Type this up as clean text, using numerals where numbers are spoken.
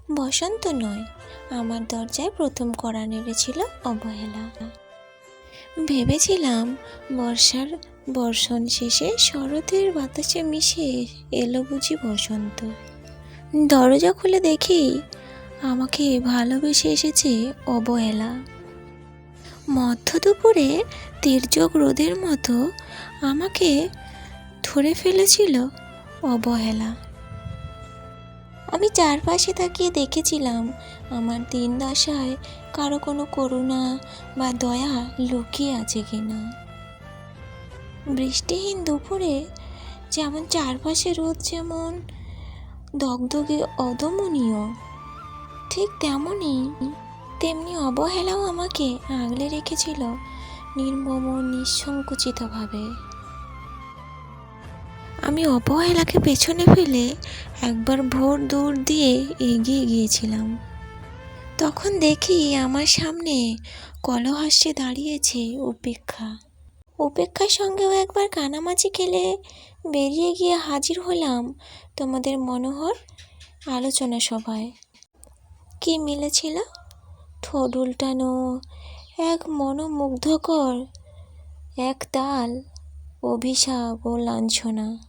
বসন্ত নয়, আমার দরজায় প্রথম কড়া নেড়েছিল অবহেলা। ভেবেছিলাম বর্ষার বর্ষণ শেষে শরতের বাতাসে মিশে এলো বুঝি বসন্ত। দরজা খুলে দেখি আমাকে ভালোবেসে এসেছে অবহেলা। মধ্য দুপুরে তির্যক রোদের মতো আমাকে ধরে ফেলেছিল অবহেলা। আমি চারপাশে তাকিয়ে দেখেছিলাম আমার দিন দশায় কারো কোনো করুণা বা দয়া লুকিয়ে আছে কিনা। বৃষ্টিহীন দুপুরে যেমন চারপাশে রোদ যেমন দগদগে অদমনীয়, ঠিক তেমনি অবহেলাও আমাকে আগলে রেখেছিল নির্মম নিঃসংকুচিতভাবে। আমি অবহেলাকে পেছনে ফেলে একবার ভোর দৌড় দিয়ে এগিয়ে গিয়েছিলাম। তখন দেখি আমার সামনে কলহাস্যে দাঁড়িয়েছে উপেক্ষার সঙ্গেও একবার কানামাছি খেলে বেরিয়ে গিয়ে হাজির হলাম তোমাদের মনোহর আলোচনা সভায়। কি মিলেছিল? ঠোঁট উল্টানো এক মনোমুগ্ধকর এক তাল অভিশাপ ও লাঞ্ছনা।